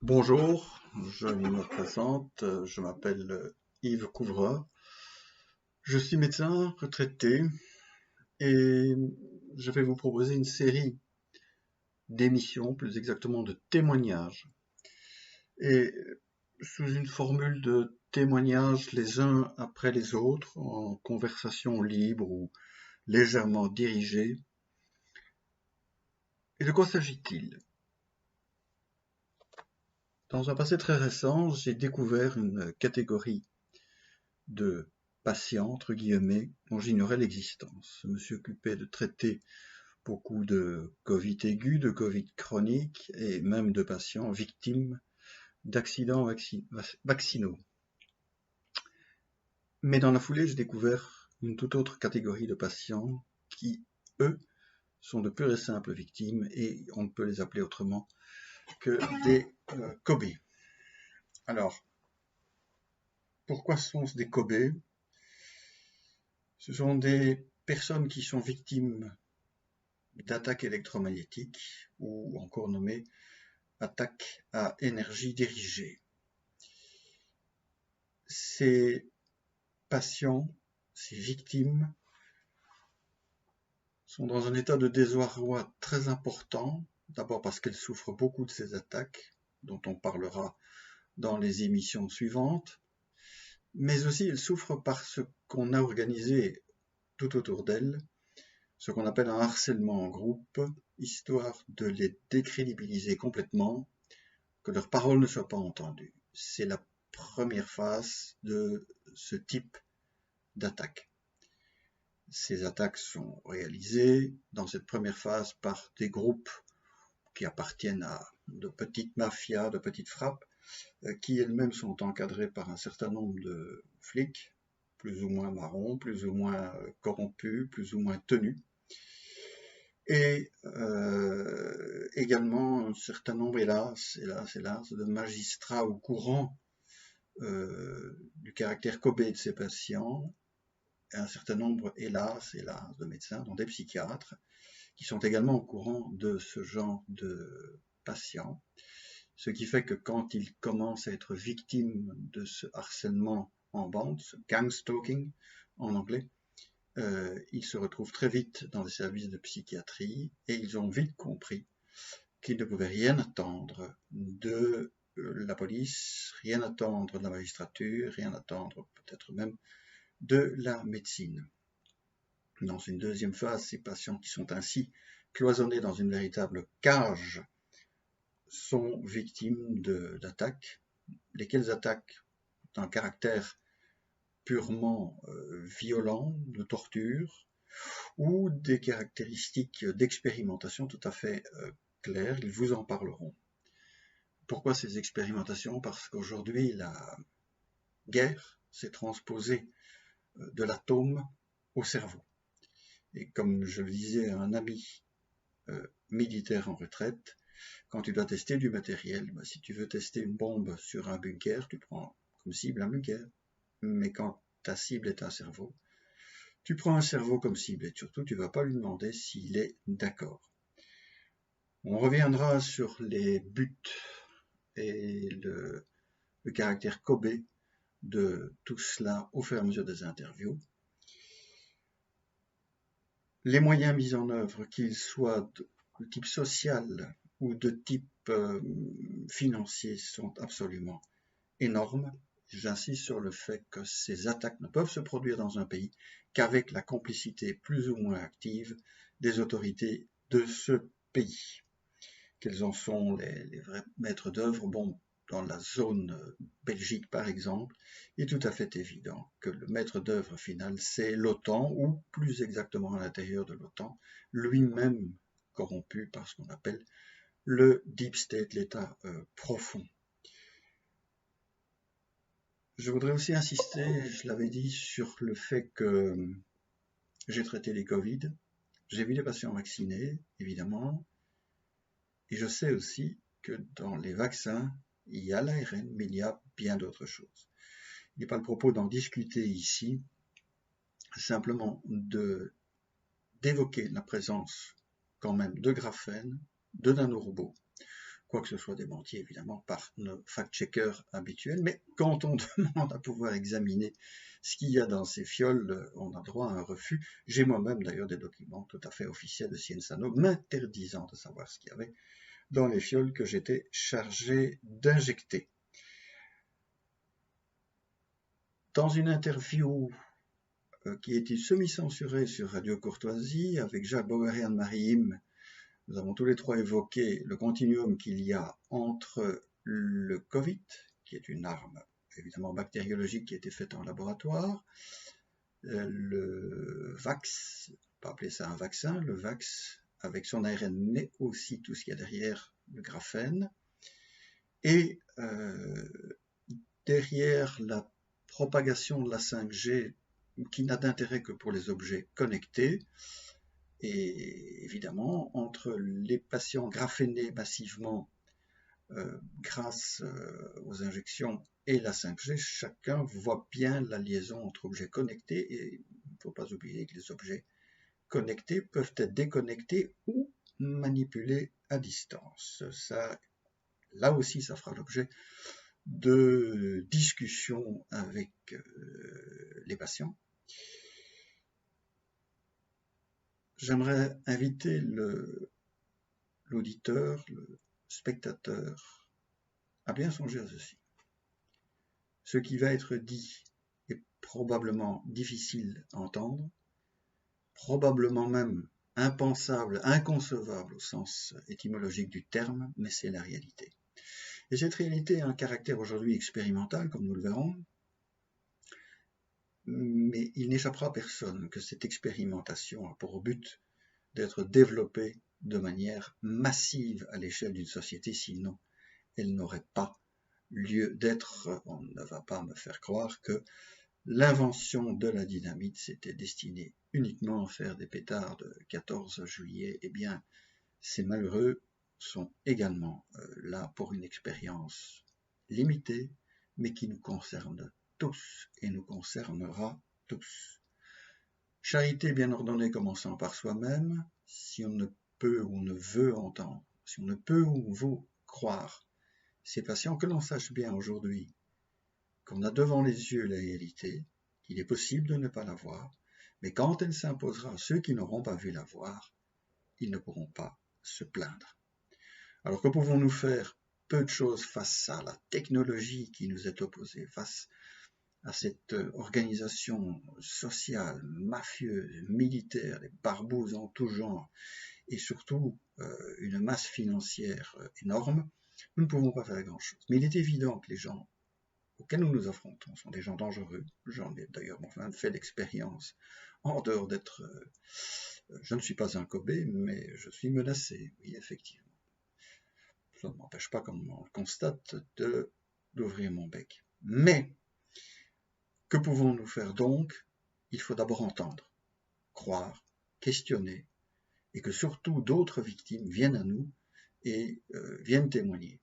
Bonjour, je me présente, je m'appelle Yves Couvreur. Je suis médecin retraité et je vais vous proposer une série d'émissions, plus exactement de témoignages. Et sous une formule de témoignages les uns après les autres, en conversation libre ou légèrement dirigée. Et de quoi s'agit-il? Dans un passé très récent, j'ai découvert une catégorie de patients, entre guillemets, dont j'ignorais l'existence. Je me suis occupé de traiter beaucoup de Covid aigu, de Covid chronique et même de patients victimes d'accidents vaccinaux. Mais dans la foulée, j'ai découvert une toute autre catégorie de patients qui, eux, sont de pures et simples victimes et on ne peut les appeler autrement que des Kobe. Alors, pourquoi sont-ce des Kobe? Ce sont des personnes qui sont victimes d'attaques électromagnétiques ou encore nommées attaques à énergie dirigée. Ces patients, ces victimes, sont dans un état de désarroi très important, d'abord parce qu'elles souffrent beaucoup de ces attaques, dont on parlera dans les émissions suivantes, mais aussi elles souffrent parce qu'on a organisé tout autour d'elles ce qu'on appelle un harcèlement en groupe, histoire de les décrédibiliser complètement, que leurs paroles ne soient pas entendues. C'est la première phase de ce type d'attaque. Ces attaques sont réalisées dans cette première phase par des groupes qui appartiennent à de petites mafias, de petites frappes, qui elles-mêmes sont encadrées par un certain nombre de flics, plus ou moins marrons, plus ou moins corrompus, plus ou moins tenus, et également un certain nombre, hélas, de magistrats au courant du caractère cobé de ces patients, et un certain nombre, hélas, de médecins, dont des psychiatres, qui sont également au courant de ce genre de patients. Ce qui fait que quand ils commencent à être victimes de ce harcèlement en bande, ce gang stalking en anglais, ils se retrouvent très vite dans les services de psychiatrie et ils ont vite compris qu'ils ne pouvaient rien attendre de la police, rien attendre de la magistrature, rien attendre peut-être même de la médecine. Dans une deuxième phase, ces patients qui sont ainsi cloisonnés dans une véritable cage sont victimes d'attaques, lesquelles attaques d'un caractère purement violent, de torture, ou des caractéristiques d'expérimentation tout à fait claires, ils vous en parleront. Pourquoi ces expérimentations? Parce qu'aujourd'hui, la guerre s'est transposée de l'atome au cerveau. Et comme je le disais à un ami militaire en retraite, quand tu dois tester du matériel, si tu veux tester une bombe sur un bunker, tu prends comme cible un bunker. Mais quand ta cible est un cerveau, tu prends un cerveau comme cible et surtout tu ne vas pas lui demander s'il est d'accord. On reviendra sur les buts et le caractère cobé de tout cela au fur et à mesure des interviews. Les moyens mis en œuvre, qu'ils soient de type social ou de type financier, sont absolument énormes. J'insiste sur le fait que ces attaques ne peuvent se produire dans un pays qu'avec la complicité plus ou moins active des autorités de ce pays. Quels en sont les vrais maîtres d'œuvre? Bon, dans la zone Belgique par exemple, il est tout à fait évident que le maître d'œuvre final, c'est l'OTAN, ou plus exactement à l'intérieur de l'OTAN, lui-même corrompu par ce qu'on appelle le deep state, l'état profond. Je voudrais aussi insister, je l'avais dit, sur le fait que j'ai traité les Covid, j'ai vu des patients vaccinés, évidemment, et je sais aussi que dans les vaccins, il y a l'ARN, mais il y a bien d'autres choses. Il n'est pas le propos d'en discuter ici, simplement d'évoquer la présence quand même de graphène, de nanorobots, quoi que ce soit démenti évidemment par nos fact-checkers habituels, mais quand on demande à pouvoir examiner ce qu'il y a dans ces fioles, on a droit à un refus. J'ai moi-même d'ailleurs des documents tout à fait officiels de Cienzano m'interdisant de savoir ce qu'il y avait dans les fioles que j'étais chargé d'injecter. Dans une interview qui a été semi-censurée sur Radio Courtoisie avec Jacques Bauer et Anne-Marie Im, nous avons tous les trois évoqué le continuum qu'il y a entre le Covid, qui est une arme évidemment bactériologique qui a été faite en laboratoire, le Vax, pas appeler ça un vaccin, le Vax avec son ARN, mais aussi tout ce qu'il y a derrière le graphène, et derrière la propagation de la 5G qui n'a d'intérêt que pour les objets connectés, et évidemment, entre les patients graphénés massivement grâce aux injections et la 5G, chacun voit bien la liaison entre objets connectés, et il ne faut pas oublier que les objets connectés peuvent être déconnectés ou manipulés à distance. Ça, là aussi, ça fera l'objet de discussions avec les patients. J'aimerais inviter l'auditeur, le spectateur, à bien songer à ceci. Ce qui va être dit est probablement difficile à entendre, probablement même impensable, inconcevable au sens étymologique du terme, mais c'est la réalité. Et cette réalité a un caractère aujourd'hui expérimental, comme nous le verrons, mais il n'échappera à personne que cette expérimentation a pour but d'être développée de manière massive à l'échelle d'une société, sinon elle n'aurait pas lieu d'être. On ne va pas me faire croire que l'invention de la dynamite s'était destinée uniquement à faire des pétards de 14 juillet. Eh bien, ces malheureux sont également là pour une expérience limitée, mais qui nous concerne tous et nous concernera tous. Charité bien ordonnée commençant par soi-même, si on ne peut ou ne veut entendre, si on ne peut ou veut croire ces patients, que l'on sache bien aujourd'hui qu'on a devant les yeux la réalité, qu'il est possible de ne pas la voir, mais quand elle s'imposera à ceux qui n'auront pas vu la voir, ils ne pourront pas se plaindre. Alors que pouvons-nous faire? Peu de choses face à la technologie qui nous est opposée, face à cette organisation sociale, mafieuse, militaire, des barbouzes en tout genre, et surtout une masse financière énorme, nous ne pouvons pas faire grand-chose. Mais il est évident que les gens auxquels nous nous affrontons sont des gens dangereux. J'en ai d'ailleurs même fait l'expérience, en dehors d'être... je ne suis pas un Kobe, mais je suis menacé, oui, effectivement. Ça ne m'empêche pas, comme on le constate, d'ouvrir mon bec. Mais, que pouvons-nous faire donc? Il faut d'abord entendre, croire, questionner, et que surtout d'autres victimes viennent à nous et viennent témoigner.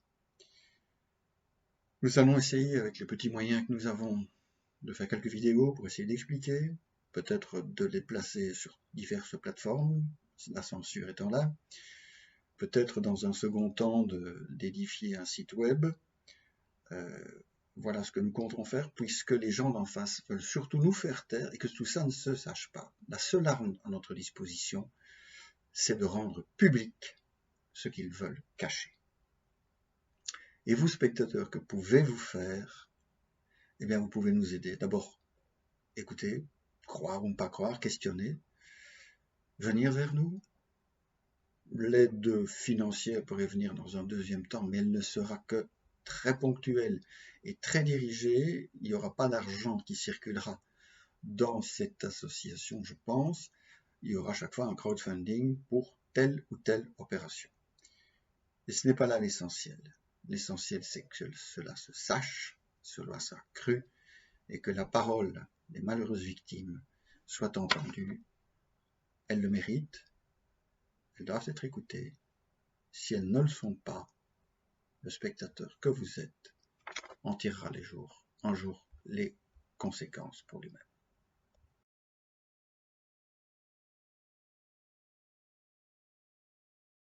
Nous allons essayer, avec les petits moyens que nous avons, de faire quelques vidéos pour essayer d'expliquer, peut-être de les placer sur diverses plateformes, la censure étant là, peut-être dans un second temps d'édifier un site web. Voilà ce que nous compterons faire, puisque les gens d'en face veulent surtout nous faire taire et que tout ça ne se sache pas. La seule arme à notre disposition, c'est de rendre public ce qu'ils veulent cacher. Et vous, spectateurs, que pouvez-vous faire? Eh bien, vous pouvez nous aider. D'abord, écouter, croire ou ne pas croire, questionner, venir vers nous. L'aide financière pourrait venir dans un deuxième temps, mais elle ne sera que très ponctuelle et très dirigée. Il n'y aura pas d'argent qui circulera dans cette association, je pense. Il y aura à chaque fois un crowdfunding pour telle ou telle opération. Et ce n'est pas là l'essentiel. L'essentiel, c'est que cela se sache, cela soit cru, et que la parole des malheureuses victimes soit entendue. Elles le méritent, elles doivent être écoutées. Si elles ne le sont pas, le spectateur que vous êtes en tirera un jour les conséquences pour lui-même.